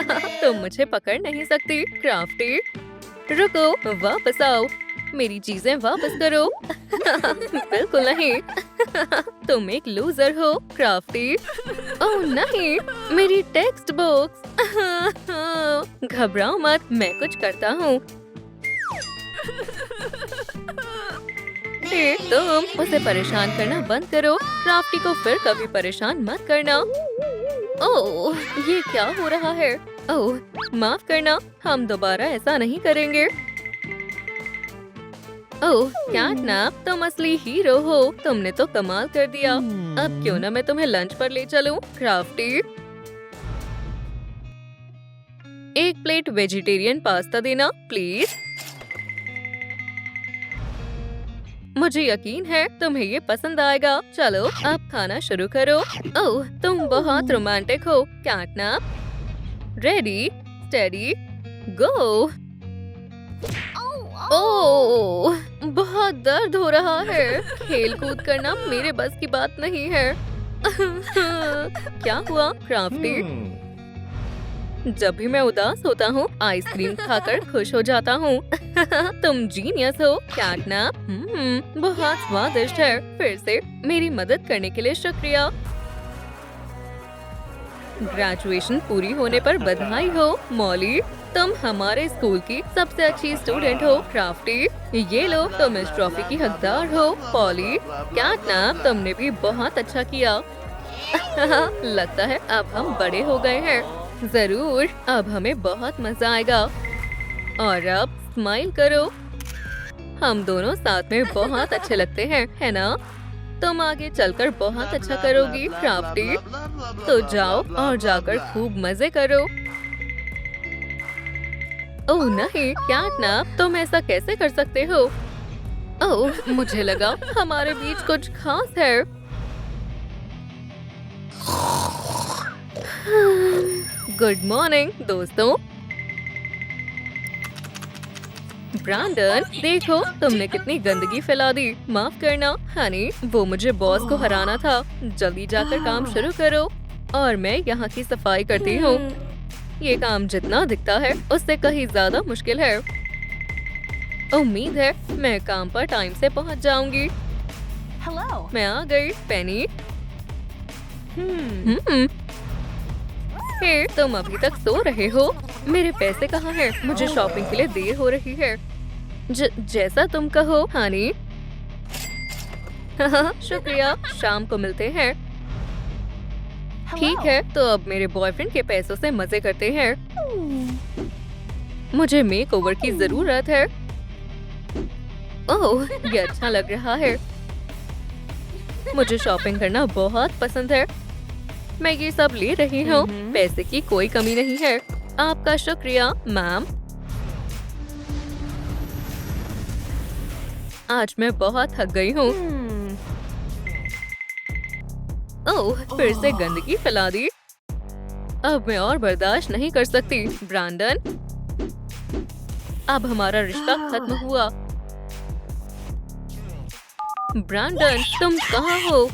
तुम मुझे पकड़ नहीं सकती, क्राफ्टी। रुको, वापस आओ। मेरी चीजें वापस करो। बिल्कुल नहीं। तुम एक लूजर हो, क्राफ्टी। ओह नहीं, मेरी टेक्स्ट बुक्स। घबराओ मत, मैं कुछ करता हूँ। तुम उसे परेशान करना बंद करो। क्राफ्टी को फिर कभी परेशान मत करना। ओह, ये क्या हो रहा है? ओह, माफ करना, हम दोबारा ऐसा नहीं करेंगे। ओह, कैटनैप, तुम असली हीरो हो। तुमने तो कमाल कर दिया। अब क्यों ना मैं तुम्हें लंच पर ले चलूं, क्राफ्टी। एक प्लेट वेजिटेरियन पास्ता देना, प्लीज। मुझे यकीन है तुम्हें ये पसंद आएगा। चलो, अब खाना शुरू करो। ओह, तुम बहुत रोमांटिक हो, कैटनैप। रेडी, स्टेडी, गो। ओह, बहुत दर्द हो रहा है। खेल कूद करना मेरे बस की बात नहीं है। क्या हुआ, क्राफ्टी? जब भी मैं उदास होता हूँ, आइसक्रीम खाकर खुश हो जाता हूँ। तुम जीनियस हो, कैटनैप। बहुत स्वादिष्ट है। फिर से मेरी मदद करने के लिए शुक्रिया। ग्रेजुएशन पूरी होने पर बधाई हो, मॉली। तुम हमारे स्कूल की सबसे अच्छी स्टूडेंट हो, क्राफ्टी। ये लो, तुम इस ट्रॉफी की हकदार हो, पॉली। कैटनैप, तुमने भी बहुत अच्छा किया। लगता है अब हम बड़े हो गए हैं। जरूर, अब हमें बहुत मजा आएगा। और अब स्माइल करो। हम दोनों साथ में बहुत अच्छे लगते हैं, है ना? तुम आगे चलकर बहुत अच्छा करोगी, क्राफ्टी। तो जाओ और जाकर खूब मजे करो। ओह नहीं, कैटनैप, तुम ऐसा कैसे कर सकते हो? ओह, मुझे लगा हमारे बीच कुछ खास है। गुड मॉर्निंग, दोस्तों। ब्रैंडन, देखो तुमने कितनी गंदगी फैला दी। माफ करना, हनी, वो मुझे बॉस को हराना था। जल्दी जाकर काम शुरू करो। और मैं यहाँ की सफाई करती हूँ। ये काम जितना दिखता है उससे कहीं ज्यादा मुश्किल है। उम्मीद है मैं काम पर टाइम से पहुँच जाऊंगी। Hello. मैं आ गई, पेनी। हे, तुम अभी तक सो रहे हो? मेरे पैसे कहाँ हैं? मुझे शॉपिंग के लिए देर हो रही है। जैसा तुम कहो, हनी। शुक्रिया, शाम को मिलते हैं। ठीक है, तो अब मेरे बॉयफ्रेंड के पैसों से मजे करते हैं। मुझे मेकओवर की जरूरत है। ओह, ये अच्छा लग रहा है। मुझे शॉपिंग करना बहुत पसंद है। मैं ये सब ले रही हूँ। पैसे की कोई कमी नहीं है। आपका शुक्रिया, मैम। आज मैं बहुत थक गई हूँ। ओह, फिर से गंदगी फैला दी। अब मैं और बर्दाश्त नहीं कर सकती। ब्रैंडन, अब हमारा रिश्ता खत्म हुआ। ब्रैंडन, तुम कहाँ हो?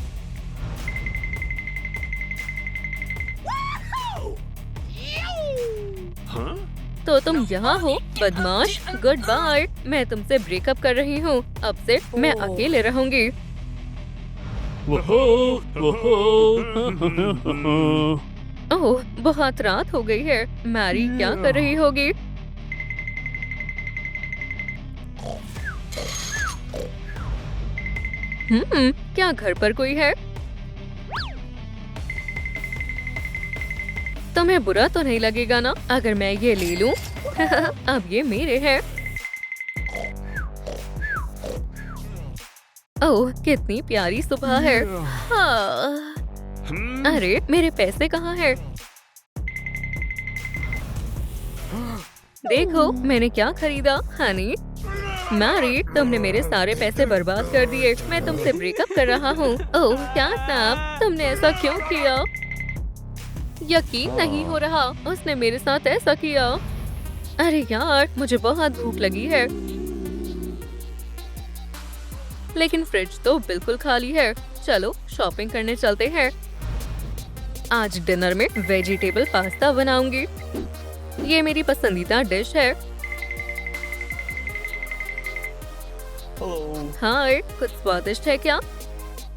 तो तुम यहाँ हो, बदमाश। Goodbye. मैं तुमसे ब्रेकअप कर रही हूँ। अब से मैं अकेले रहूंगी। ओह, बहुत रात हो गई है। मैरी क्या कर रही होगी? क्या घर पर कोई है? तुम्हें बुरा तो नहीं लगेगा ना अगर मैं ये ले लूं? अब ये मेरे हैं। ओह, कितनी प्यारी सुबह है। हाँ। अरे, मेरे पैसे कहाँ हैं? देखो मैंने क्या खरीदा, हनी। मैरी, तुमने मेरे सारे पैसे बर्बाद कर दिए। मैं तुमसे ब्रेकअप कर रहा हूँ। ओह, कैटनैप, तुमने ऐसा क्यों किया? यकीन नहीं हो रहा, उसने मेरे साथ ऐसा किया। अरे यार, मुझे बहुत भूख लगी है। लेकिन फ्रिज तो बिल्कुल खाली है। चलो शॉपिंग करने चलते हैं। आज डिनर में वेजिटेबल पास्ता बनाऊंगी। ये मेरी पसंदीदा डिश है। हाय, कुछ स्वादिष्ट है क्या?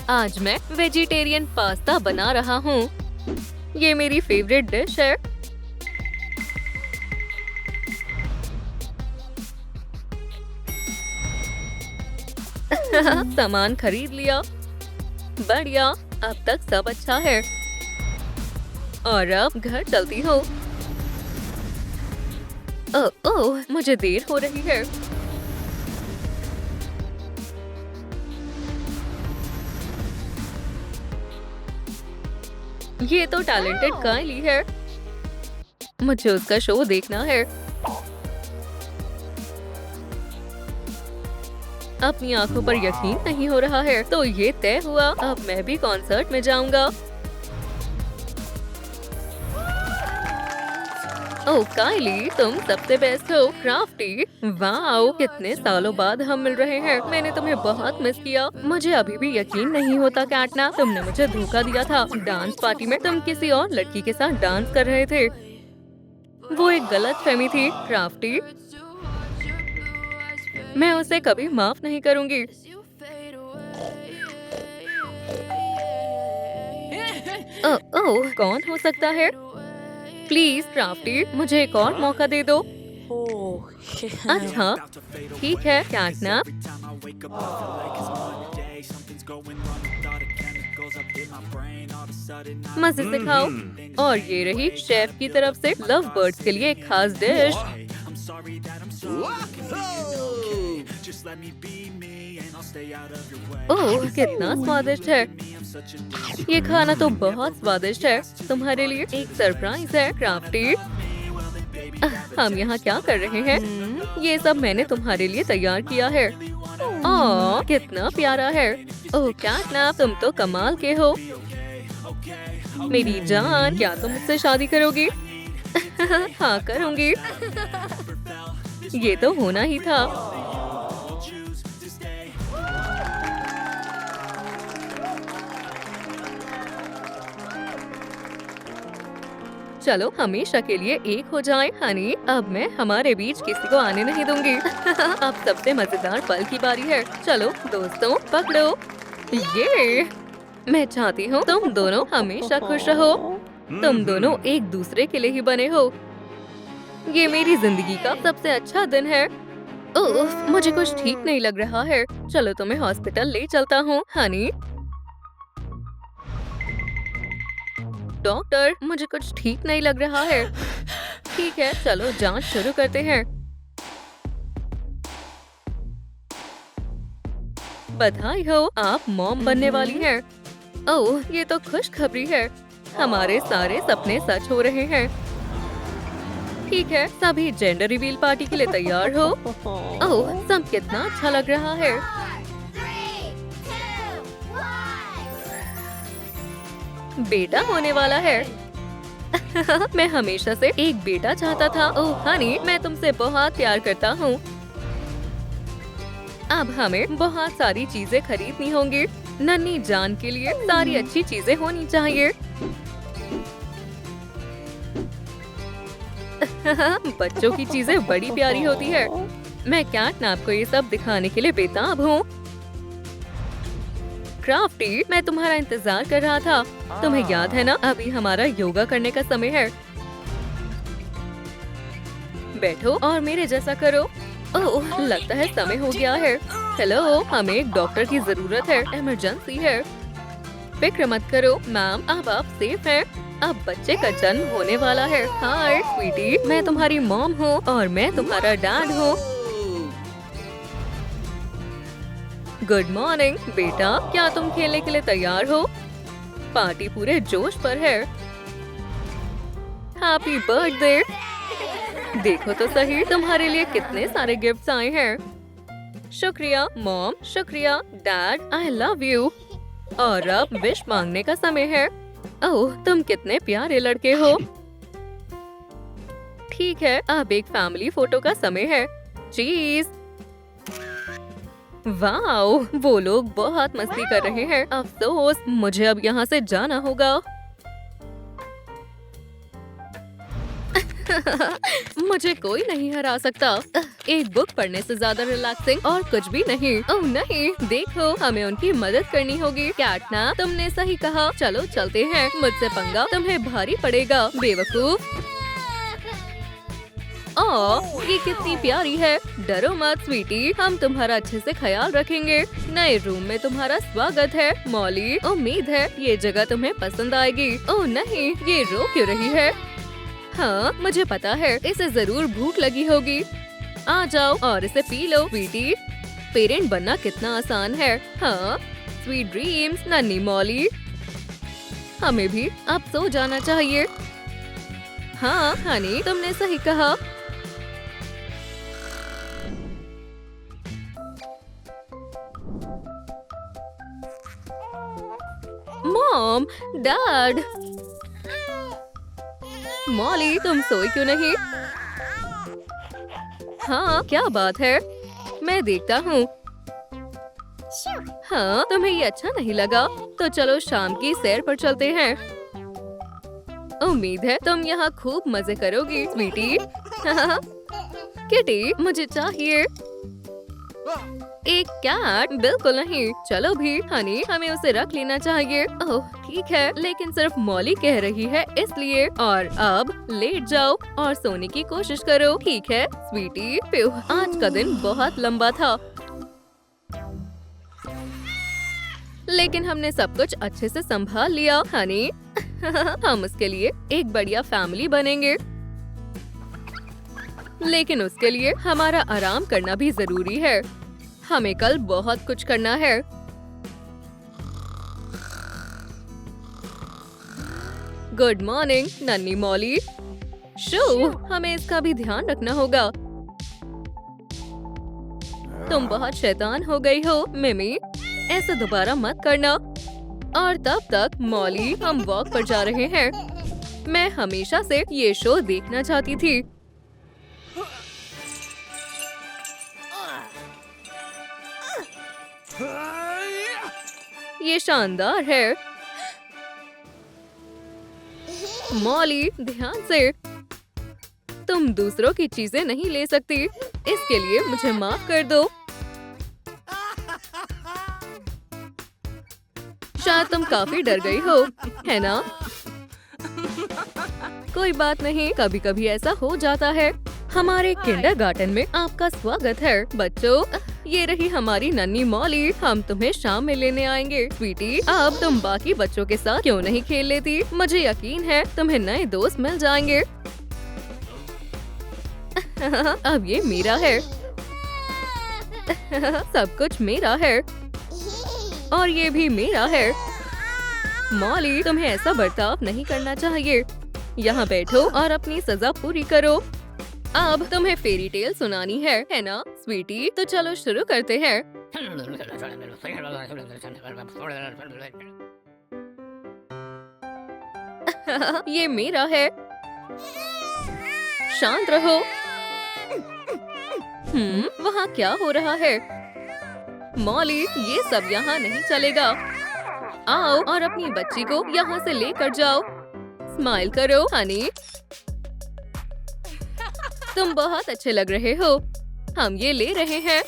आज मैं वेजिटेरियन पास्ता बना रहा हूँ। ये मेरी फेवरेट डिश है। सामान खरीद लिया। बढ़िया, अब तक सब अच्छा है। और अब घर चलती हूँ। ओह, मुझे देर हो रही है। ये तो टैलेंटेड काइली है। मुझे उसका शो देखना है। अपनी आंखों पर यकीन नहीं हो रहा है। तो ये तय हुआ, अब मैं भी कॉन्सर्ट में जाऊंगा। ओह काइली, तुम सबसे बेस्ट हो। क्राफ्टी, वाओ, कितने सालों बाद हम मिल रहे हैं। मैंने तुम्हें बहुत मिस किया। मुझे अभी भी यकीन नहीं होता कैटना, तुमने मुझे धोखा दिया था। डांस पार्टी में तुम किसी और लड़की के साथ डांस कर रहे थे। वो एक गलतफहमी थी क्राफ्टी। मैं उसे कभी माफ नहीं करूंगी। ओह, कौन हो सकता है? प्लीज क्राफ्टी, मुझे एक और मौका दे दो। अच्छा, ठीक है कैटना। मजे से खाओ। और ये रही शेफ की तरफ से लव बर्ड्स के लिए एक खास डिश। ओह, कितना स्वादिष्ट है। ये खाना तो बहुत स्वादिष्ट है। तुम्हारे लिए एक सरप्राइज है क्राफ्टी। हम यहाँ क्या कर रहे हैं? ये सब मैंने तुम्हारे लिए तैयार किया है। ओह, कितना प्यारा है। ओह कैटना, तुम तो कमाल के हो। मेरी जान, क्या तुम मुझसे शादी करोगी? हाँ करूँगी। ये तो होना ही था। चलो हमेशा के लिए एक हो जाएं, हनी। अब मैं हमारे बीच किसी को आने नहीं दूंगी। अब सबसे मजेदार पल की बारी है। चलो दोस्तों, पकड़ो ये। मैं चाहती हूँ तुम दोनों हमेशा खुश रहो। तुम दोनों एक दूसरे के लिए ही बने हो। ये मेरी जिंदगी का सबसे अच्छा दिन है। ओह, मुझे कुछ ठीक नहीं लग रहा है। चलो तुम्हें हॉस्पिटल ले चलता हूँ, हनी। डॉक्टर, मुझे कुछ ठीक नहीं लग रहा है। ठीक है, चलो जांच शुरू करते हैं। बधाई हो, आप मॉम बनने वाली हैं। ओह, ये तो खुशखबरी है। हमारे सारे सपने सच हो रहे हैं। ठीक है, सभी जेंडर रिवील पार्टी के लिए तैयार हो। ओह, सब कितना अच्छा लग रहा है। बेटा होने वाला है। मैं हमेशा से एक बेटा चाहता था। ओह हनी, मैं तुमसे बहुत प्यार करता हूँ। अब हमें बहुत सारी चीजें खरीदनी होंगी। नन्ही जान के लिए सारी अच्छी चीजें होनी चाहिए। बच्चों की चीजें बड़ी प्यारी होती है। मैं कैटनैप को ये सब दिखाने के लिए बेताब हूँ। क्राफ्टी, मैं तुम्हारा इंतजार कर रहा था। तुम्हें याद है ना, अभी हमारा योगा करने का समय है। बैठो और मेरे जैसा करो। ओह, लगता है समय हो गया है। हेलो, हमें एक डॉक्टर की जरूरत है। इमरजेंसी है। फिक्र मत करो मैम, अब आप सेफ हैं। अब बच्चे का जन्म होने वाला है। हाय स्वीटी, मैं तुम्हारी मॉम हूँ और मैं तुम्हारा डैड हूँ। गुड मॉर्निंग बेटा, क्या तुम खेलने के लिए तैयार हो? पार्टी पूरे जोश पर है। Happy birthday. देखो तो सही, तुम्हारे लिए कितने सारे गिफ्ट्स आए हैं। शुक्रिया मॉम, शुक्रिया डैड, आई लव यू। और अब विश मांगने का समय है। ओह, तुम कितने प्यारे लड़के हो। ठीक है, अब एक फैमिली फोटो का समय है। चीज। वाओ, वो लोग बहुत मस्ती कर रहे हैं। अफसोस, मुझे अब यहाँ से जाना होगा। मुझे कोई नहीं हरा सकता। एक बुक पढ़ने से ज्यादा रिलैक्सिंग और कुछ भी नहीं। ओह नहीं, देखो हमें उनकी मदद करनी होगी। कैटनैप, तुमने सही कहा, चलो चलते हैं। मुझसे पंगा तुम्हें भारी पड़ेगा, बेवकूफ। ये कितनी प्यारी है। डरो मत स्वीटी, हम तुम्हारा अच्छे से ख्याल रखेंगे। नए रूम में तुम्हारा स्वागत है मॉली। उम्मीद है ये जगह तुम्हें पसंद आएगी। ओह नहीं, ये रो क्यों रही है? हाँ, मुझे पता है, इसे जरूर भूख लगी होगी। आ जाओ और इसे पी लो स्वीटी। पेरेंट बनना कितना आसान है। हाँ, स्वीट ड्रीम्स नन्ही मॉली। हमें भी अब सो जाना चाहिए। हाँ हनी, तुमने सही कहा। Mom, dad. मॉली, तुम सोई क्यों नहीं? हाँ, क्या बात है? मैं देखता हूँ। हाँ, तुम्हें ये अच्छा नहीं लगा? तो चलो शाम की सैर पर चलते हैं। उम्मीद है तुम यहाँ खूब मजे करोगी स्वीटी। किटी, मुझे चाहिए एक कैट। बिल्कुल नहीं। चलो भी हनी, हमें उसे रख लेना चाहिए। ओह ठीक है, लेकिन सिर्फ मॉली कह रही है इसलिए। और अब लेट जाओ और सोने की कोशिश करो, ठीक है स्वीटी? आज का दिन बहुत लंबा था, लेकिन हमने सब कुछ अच्छे से संभाल लिया हनी। हम उसके लिए एक बढ़िया फैमिली बनेंगे, लेकिन उसके लिए हमारा आराम करना भी जरूरी है। हमें कल बहुत कुछ करना है। गुड मॉर्निंग नन्ही मॉली। शो, हमें इसका भी ध्यान रखना होगा। तुम बहुत शैतान हो गई हो मिमी, ऐसा दोबारा मत करना। और तब तक मॉली, हम वॉक पर जा रहे हैं। मैं हमेशा से ये शो देखना चाहती थी। ये शानदार है। मॉली, ध्यान से। तुम दूसरों की चीजें नहीं ले सकती, इसके लिए मुझे माफ कर दो। शायद तुम काफी डर गई हो, है ना? कोई बात नहीं, कभी कभी ऐसा हो जाता है। हमारे किंडरगार्टन में आपका स्वागत है बच्चों। ये रही हमारी नन्ही मॉली, हम तुम्हें शाम में लेने आएंगे स्वीटी। अब तुम बाकी बच्चों के साथ क्यों नहीं खेल लेती? मुझे यकीन है तुम्हें नए दोस्त मिल जाएंगे। अब ये मेरा है। सब कुछ मेरा है और ये भी मेरा है। मॉली, तुम्हें ऐसा बर्ताव नहीं करना चाहिए। यहाँ बैठो और अपनी सजा पूरी करो। अब तुम्हें फेरी टेल सुनानी है ना स्वीटी? तो चलो शुरू करते हैं। ये मेरा है। शांत रहो। वहाँ क्या हो रहा है? मॉली, ये सब यहाँ नहीं चलेगा। आओ और अपनी बच्ची को यहाँ से लेकर जाओ। स्माइल करो हनी, तुम बहुत अच्छे लग रहे हो। हम ये ले रहे हैं।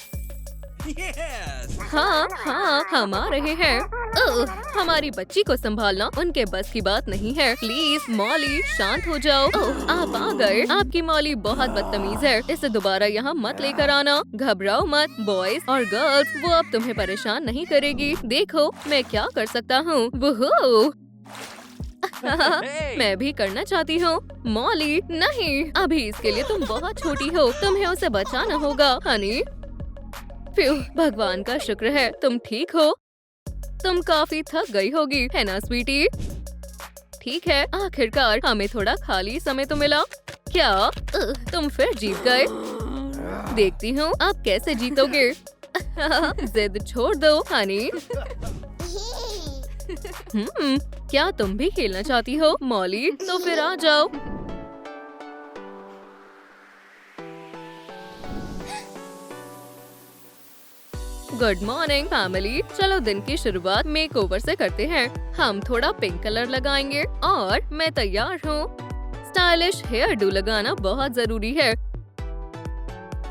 हाँ हाँ, हम आ रहे हैं। हमारी बच्ची को संभालना उनके बस की बात नहीं है। प्लीज मॉली, शांत हो जाओ। आप आ गए। आपकी मॉली बहुत बदतमीज है, इसे दोबारा यहाँ मत लेकर आना। घबराओ मत बॉयज और गर्ल्स, वो अब तुम्हें परेशान नहीं करेगी। देखो मैं क्या कर सकता हूँ। वुहू। मैं भी करना चाहती हूँ। मॉली नहीं, अभी इसके लिए तुम बहुत छोटी हो, तुम्हें उसे बचाना होगा हनी। भगवान का शुक्र है तुम ठीक हो। तुम काफी थक गई होगी, है ना स्वीटी? ठीक है, आखिरकार हमें थोड़ा खाली समय तो मिला। क्या तुम फिर जीत गए? देखती हूँ आप कैसे जीतोगे। जिद छोड़ दो हनी। क्या तुम भी खेलना चाहती हो मॉली? तो फिर आ जाओ। Good morning family. चलो दिन की शुरुआत मेकओवर से करते हैं। हम थोड़ा पिंक कलर लगाएंगे और मैं तैयार हूँ। स्टाइलिश हेयर डू लगाना बहुत जरूरी है।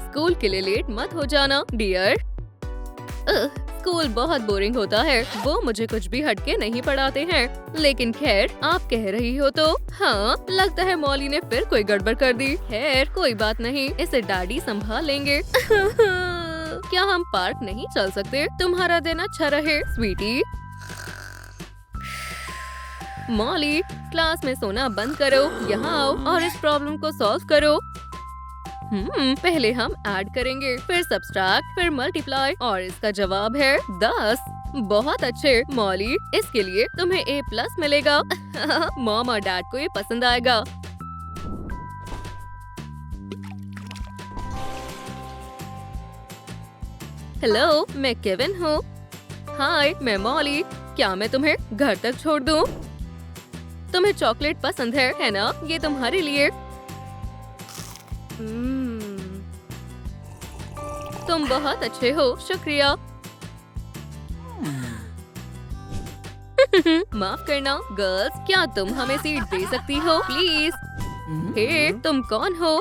स्कूल के लिए लेट मत हो जाना डियर। स्कूल बहुत बोरिंग होता है, वो मुझे कुछ भी हटके नहीं पढ़ाते हैं। लेकिन खैर, आप कह रही हो तो। हाँ, लगता है मॉली ने फिर कोई गड़बड़ कर दी। खैर कोई बात नहीं, इसे डैडी संभाल लेंगे। क्या हम पार्क नहीं चल सकते? तुम्हारा दिन अच्छा रहे स्वीटी। मॉली, क्लास में सोना बंद करो, यहाँ आओ और इस प्रॉब्लम को सॉल्व करो। पहले हम ऐड करेंगे, फिर सब्सट्रैक्ट, फिर मल्टीप्लाई और इसका जवाब है 10। बहुत अच्छे मॉली, इसके लिए तुम्हें A+ मिलेगा। मॉम और डैड को ये पसंद आएगा। हेलो, मैं केविन हूँ। हाय, मैं मॉली। क्या मैं तुम्हें घर तक छोड़ दूँ? तुम्हें चॉकलेट पसंद है ना? ये तुम्हारे लिए। तुम बहुत अच्छे हो, शुक्रिया। माफ करना गर्ल्स, क्या तुम हमें सीट दे सकती हो प्लीज? हे, तुम कौन हो?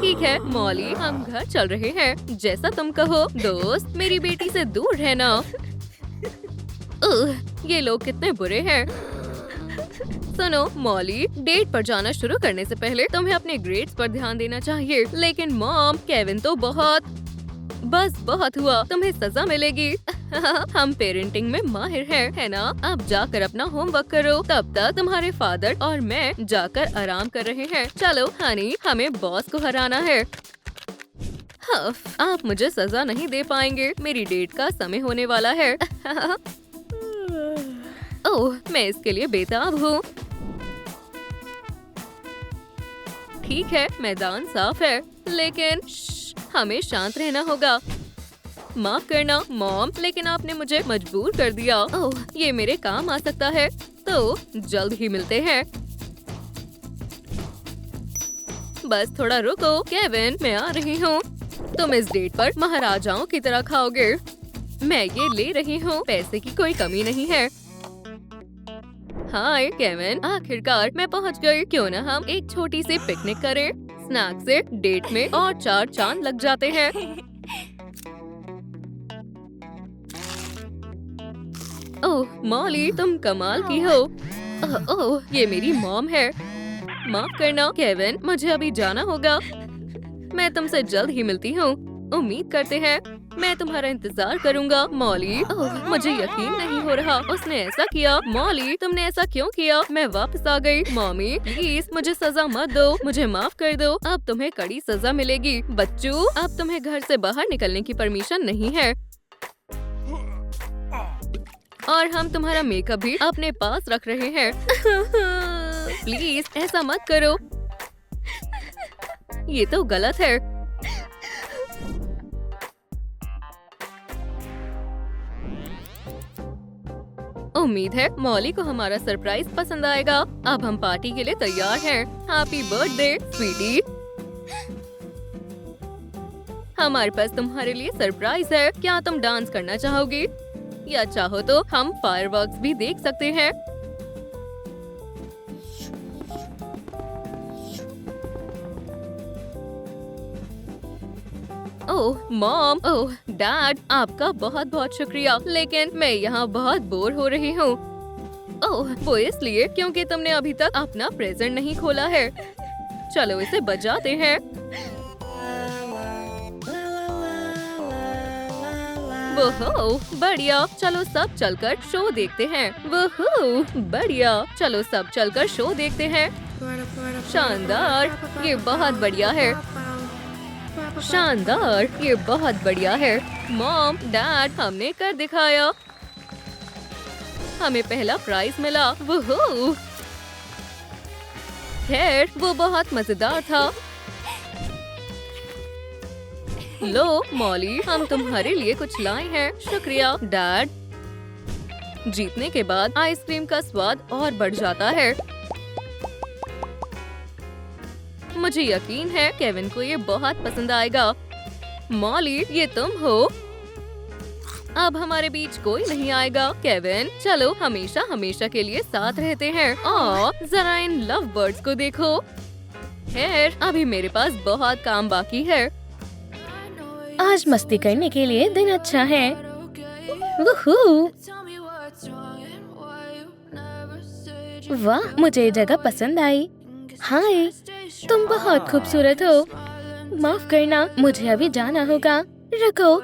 ठीक है मॉली, हम घर चल रहे हैं, जैसा तुम कहो। दोस्त, मेरी बेटी से दूर रहना। ये लोग कितने बुरे हैं। सुनो मॉली, डेट पर जाना शुरू करने से पहले तुम्हें अपने ग्रेड्स पर ध्यान देना चाहिए। लेकिन मॉम, केविन तो बहुत हुआ, तुम्हें सजा मिलेगी। हम पेरेंटिंग में माहिर हैं, है ना? अब जाकर अपना होमवर्क करो। तब तक तुम्हारे फादर और मैं जाकर आराम कर रहे हैं। चलो हनी, हमें बॉस को हराना है। आप मुझे सजा नहीं दे पाएंगे, मेरी डेट का समय होने वाला है। ओह, मैं इसके लिए बेताब हूँ। ठीक है, मैदान साफ है, लेकिन हमें शांत रहना होगा। माफ करना मॉम, लेकिन आपने मुझे मजबूर कर दिया। ओह, ये मेरे काम आ सकता है, तो जल्द ही मिलते हैं। बस थोड़ा रुको केविन, मैं आ रही हूँ। तुम इस डेट पर महाराजाओं की तरह खाओगे। मैं ये ले रही हूँ, पैसे की कोई कमी नहीं है। हाय केविन, आखिरकार मैं पहुँच गई। क्यों ना हम एक छोटी सी पिकनिक करें? स्नैक से डेट में और 4 चांद लग जाते हैं। ओह मॉली, तुम कमाल की हो। ओह, ये मेरी मॉम है। माफ करना केविन, मुझे अभी जाना होगा। मैं तुमसे जल्द ही मिलती हूँ। उम्मीद करते हैं। मैं तुम्हारा इंतजार करूंगा मॉली। ओह, मुझे यकीन नहीं हो रहा, उसने ऐसा किया। मॉली, तुमने ऐसा क्यों किया? मैं वापस आ गई। मॉमी प्लीज, मुझे सजा मत दो, मुझे माफ कर दो। अब तुम्हें कड़ी सजा मिलेगी। बच्चों, अब तुम्हें घर से बाहर निकलने की परमिशन नहीं है। और हम तुम्हारा मेकअप भी अपने पास रख रहे हैं। प्लीज ऐसा मत करो, ये तो गलत है। उम्मीद है मॉली को हमारा सरप्राइज पसंद आएगा। अब हम पार्टी के लिए तैयार हैं। Happy birthday sweetie. हमारे पास तुम्हारे लिए सरप्राइज है। क्या तुम डांस करना चाहोगी? या चाहो तो हम फायरवर्क्स भी देख सकते हैं। ओह मॉम, ओह डैड, आपका बहुत बहुत शुक्रिया, लेकिन मैं यहाँ बहुत बोर हो रही हूँ। ओह, वो इसलिए क्योंकि तुमने अभी तक अपना प्रेजेंट नहीं खोला है। चलो इसे बजाते हैं। वोहो, बढ़िया। चलो सब चलकर शो देखते हैं। वोहो, बढ़िया। चलो सब चलकर शो देखते हैं। शानदार, ये बहुत बढ़िया है। शानदार, ये बहुत बढ़िया है। मॉम, डैड, हमने कर दिखाया। हमें पहला प्राइज मिला। वोहो। खैर, वो बहुत मजेदार था। लो मॉली, हम तुम्हारे लिए कुछ लाए हैं। शुक्रिया डैड। जीतने के बाद आइसक्रीम का स्वाद और बढ़ जाता है। मुझे यकीन है केविन को ये बहुत पसंद आएगा। मॉली, ये तुम हो? अब हमारे बीच कोई नहीं आएगा। केविन, चलो हमेशा हमेशा के लिए साथ रहते हैं। और जरा इन लव बर्ड्स को देखो। खैर, अभी मेरे पास बहुत काम बाकी है। आज मस्ती करने के लिए दिन अच्छा है। वूहू! वाह, मुझे ये जगह पसंद आई। हाय, तुम बहुत खूबसूरत हो। माफ करना, मुझे अभी जाना होगा। रुको,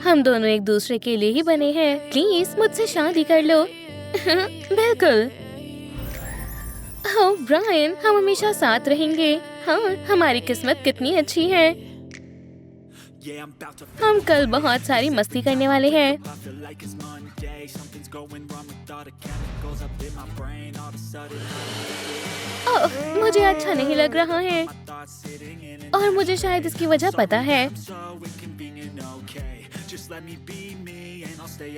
हम दोनों एक दूसरे के लिए ही बने हैं। प्लीज मुझसे शादी कर लो। बिल्कुल। ओह ब्रायन, हम हमेशा साथ रहेंगे। हाँ, हमारी किस्मत कितनी अच्छी है। हम कल बहुत सारी मस्ती करने वाले हैं। ओह, मुझे अच्छा नहीं लग रहा है और मुझे शायद इसकी वजह पता है।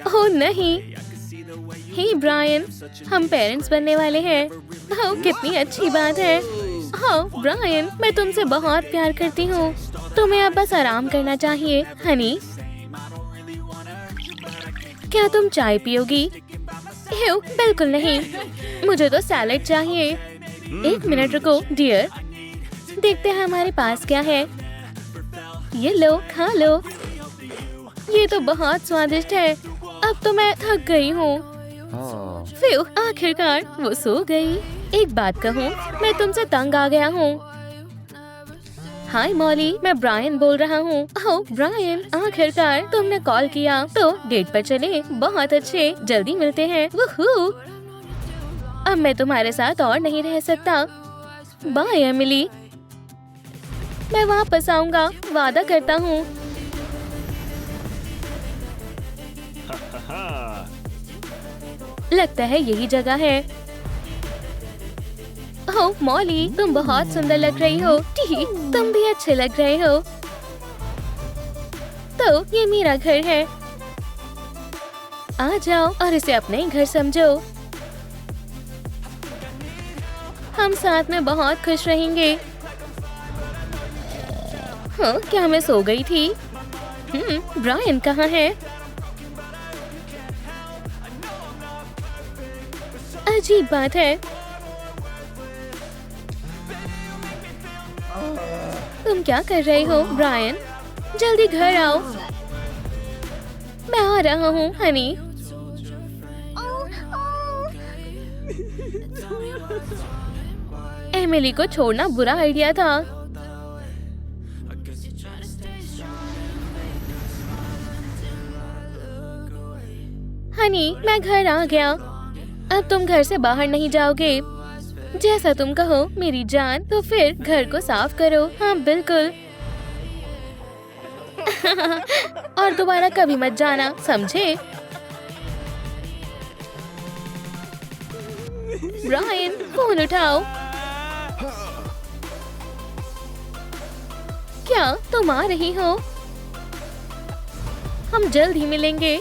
ओह नहीं, हे ब्रायन, हम पेरेंट्स बनने वाले हैं। ओह, कितनी अच्छी बात है। ओह ब्रायन, मैं तुमसे बहुत प्यार करती हूँ। तुम्हें अब बस आराम करना चाहिए, हनी। क्या तुम चाय पियोगी? बिल्कुल नहीं, मुझे तो सैलेड चाहिए। एक मिनट रुको डियर, देखते हैं हमारे पास क्या है। ये लो, खा लो। ये तो बहुत स्वादिष्ट है। अब तो मैं थक गई हूँ। फिर आखिरकार वो सो गई। एक बात कहूँ, मैं तुमसे तंग आ गया हूँ। हाय मॉली, मैं ब्रायन बोल रहा हूँ। ओह ब्रायन, आखिरकार तुमने कॉल किया। तो डेट पर चले। बहुत अच्छे, जल्दी मिलते हैं। वूहू! अब मैं तुम्हारे साथ और नहीं रह सकता। बाय एमिली, मैं वापस आऊंगा, वादा करता हूँ। लगता है यही जगह है। ओह मॉली, तुम बहुत सुंदर लग रही हो। टी, तुम भी अच्छे लग रहे हो। तो ये मेरा घर है। आ जाओ और इसे अपना ही घर समझो। हम साथ में बहुत खुश रहेंगे। हाँ, क्या मैं सो गई थी? ब्रायन कहाँ है? अजीब बात है। तुम क्या कर रहे हो ब्रायन? जल्दी घर आओ। मैं आ रहा हूँ हनी। एमिली को छोड़ना बुरा आइडिया था। हनी, मैं घर आ गया। अब तुम घर से बाहर नहीं जाओगे। जैसा तुम कहो मेरी जान। तो फिर घर को साफ करो। हाँ बिल्कुल। और दोबारा कभी मत जाना, समझे? ब्रायन, फोन उठाओ। क्या तुम आ रही हो? हम जल्द ही मिलेंगे।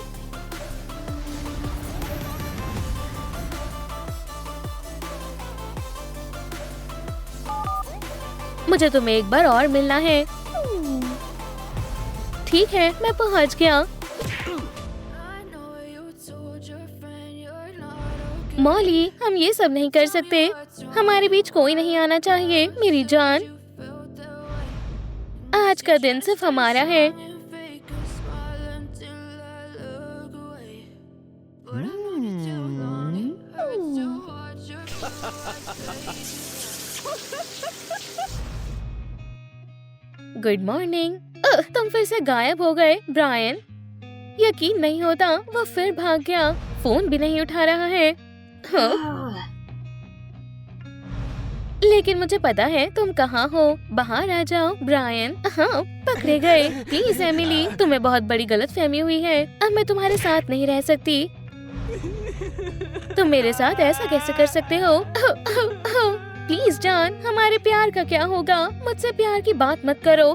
मुझे तुम्हें एक बार और मिलना है। ठीक है, मैं पहुंच गया। मॉली, हम ये सब नहीं कर सकते। हमारे बीच कोई नहीं आना चाहिए मेरी जान। आज का दिन सिर्फ हमारा है। Good morning. तुम फिर से गायब हो गए ब्रायन। यकीन नहीं होता, वो फिर भाग गया। फोन भी नहीं उठा रहा है। हाँ? लेकिन मुझे पता है तुम कहाँ हो। बाहर आ जाओ ब्रायन। हाँ, पकड़े गए। प्लीज एमिली, तुम्हें बहुत बड़ी गलतफहमी हुई है। अब मैं तुम्हारे साथ नहीं रह सकती। तुम मेरे साथ ऐसा कैसे कर सकते हो? प्लीज जान, हमारे प्यार का क्या होगा? मुझसे प्यार की बात मत करो।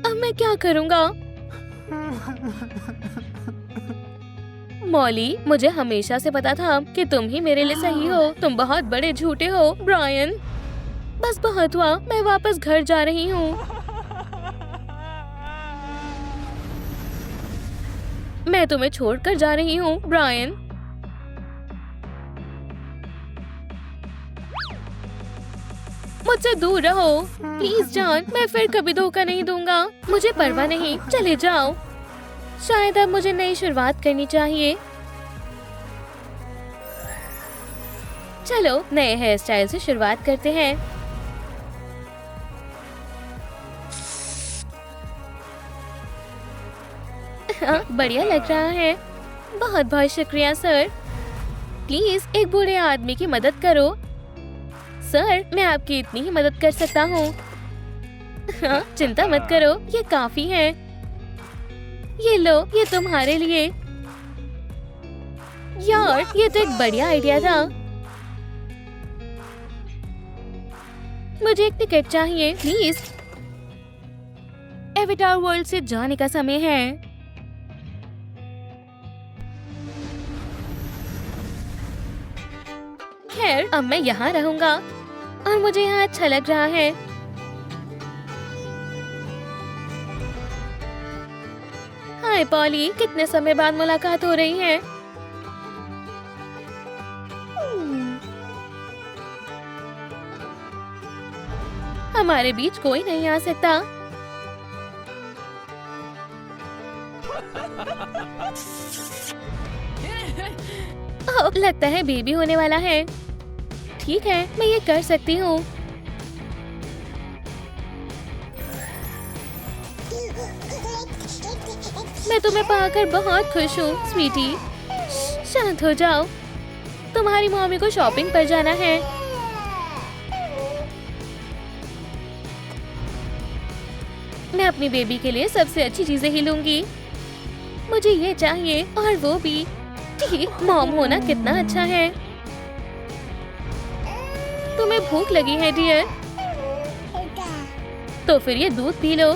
अब मैं क्या करूँगा? मॉली, मुझे हमेशा से पता था कि तुम ही मेरे लिए सही हो। तुम बहुत बड़े झूठे हो ब्रायन। बस बहुत हुआ, मैं वापस घर जा रही हूँ। मैं तुम्हें छोड़कर जा रही हूँ, ब्रायन। मुझसे दूर रहो, प्लीज जान। मैं फिर कभी धोखा नहीं दूंगा। मुझे परवाह नहीं, चले जाओ। शायद अब मुझे नई शुरुआत करनी चाहिए। चलो नए हेयर स्टाइल से शुरुआत करते हैं। हाँ, बढ़िया लग रहा है। बहुत बहुत शुक्रिया सर। प्लीज एक बूढ़े आदमी की मदद करो। सर, मैं आपकी इतनी ही मदद कर सकता हूँ। हाँ, चिंता मत करो, ये काफी है। ये लो, ये तुम्हारे लिए। यार, ये तो एक बढ़िया आइडिया था। मुझे एक टिकट चाहिए, प्लीज। एवेटार वर्ल्ड से जाने का समय है। खैर, अब मैं यहाँ रहूंगा और मुझे यहाँ अच्छा लग रहा है। हाय पॉली, कितने समय बाद मुलाकात हो रही है। हमारे बीच कोई नहीं आ सकता। ओह, लगता है बेबी होने वाला है। ठीक है, मैं ये कर सकती हूँ। मैं तुम्हें पाकर बहुत खुश हूँ, स्वीटी। शांत हो जाओ। तुम्हारी मम्मी को शॉपिंग पर जाना है। मैं अपनी बेबी के लिए सबसे अच्छी चीजें ही लूंगी। मुझे ये चाहिए और वो भी। मॉम होना कितना अच्छा है। तुम्हें भूख लगी है डियर? तो फिर ये दूध पी लो।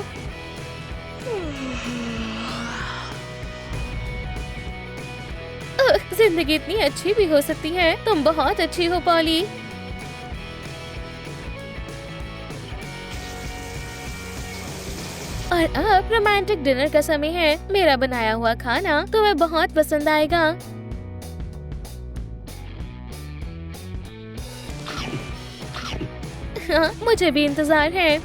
जिंदगी इतनी अच्छी भी हो सकती है। तुम बहुत अच्छी हो पॉली। और अब रोमांटिक डिनर का समय है। मेरा बनाया हुआ खाना तुम्हें बहुत पसंद आएगा। हाँ, मुझे भी इंतजार है।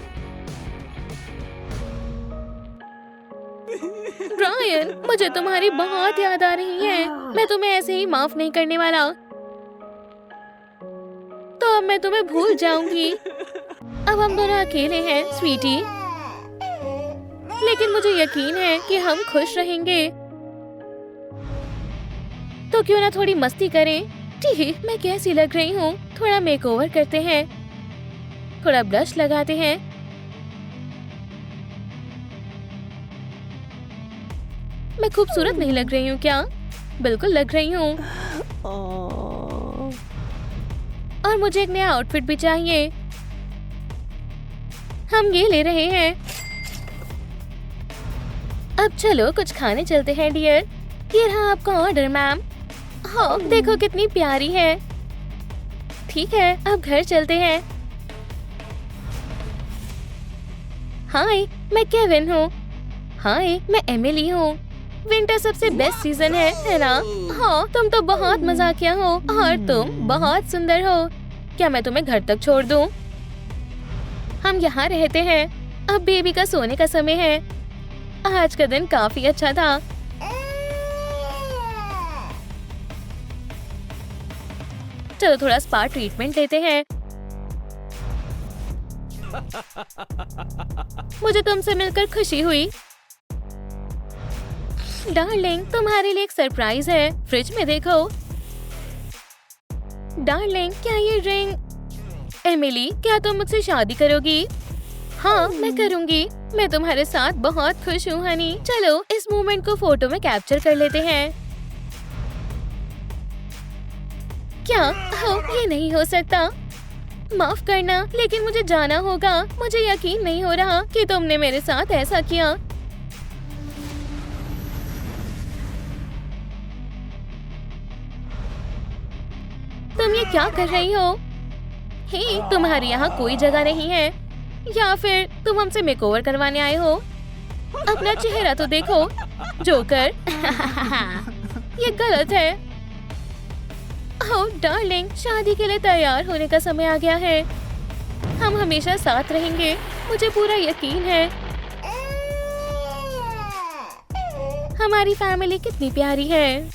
ब्रायन, मुझे तुम्हारी बहुत याद आ रही है। मैं तुम्हें ऐसे ही माफ नहीं करने वाला। तो अब मैं तुम्हें भूल जाऊंगी। अब हम दोनों अकेले हैं, स्वीटी। लेकिन मुझे यकीन है कि हम खुश रहेंगे। तो क्यों ना थोड़ी मस्ती करें? ठीक, मैं कैसी लग रही हूँ? थोड़ा मेकओवर करते हैं। थोड़ा ब्लश लगाते हैं। मैं खूबसूरत नहीं लग रही हूँ क्या? बिल्कुल लग रही हूँ। और मुझे एक नया आउटफिट भी चाहिए। हम ये ले रहे हैं। अब चलो कुछ खाने चलते हैं डियर। ये रहा आपका ऑर्डर मैम। हाँ, देखो कितनी प्यारी है। ठीक है, अब घर चलते हैं। हाय, मैं केविन हूँ। हाय, मैं एमिली हूँ। विंटर सबसे बेस्ट सीजन है ना? हाँ, तुम तो बहुत मजाकिया हो और तुम बहुत सुंदर हो। क्या मैं तुम्हें घर तक छोड़ दूँ? हम यहाँ रहते हैं। अब बेबी का सोने का समय है। आज का दिन काफी अच्छा था। चलो थोड़ा स्पा ट्रीटमेंट लेते हैं। मुझे तुमसे मिलकर खुशी हुई। डार्लिंग, तुम्हारे लिए एक सरप्राइज है। फ्रिज में देखो। डार्लिंग, क्या ये रिंग? एमिली, क्या तुम मुझसे शादी करोगी? हाँ, मैं करूँगी। मैं तुम्हारे साथ बहुत खुश हूँ हनी। चलो इस मोमेंट को फोटो में कैप्चर कर लेते हैं। क्या? ये नहीं हो सकता। माफ करना, लेकिन मुझे जाना होगा। मुझे यकीन नहीं हो रहा कि तुमने मेरे साथ ऐसा किया। तुम ये क्या कर रही हो? हे, तुम्हारे यहाँ कोई जगह नहीं है या फिर तुम हमसे मेकओवर करवाने आए हो? अपना चेहरा तो देखो, जोकर। ये गलत है। ओह डार्लिंग, शादी के लिए तैयार होने का समय आ गया है। हम हमेशा साथ रहेंगे, मुझे पूरा यकीन है। हमारी फैमिली कितनी प्यारी है।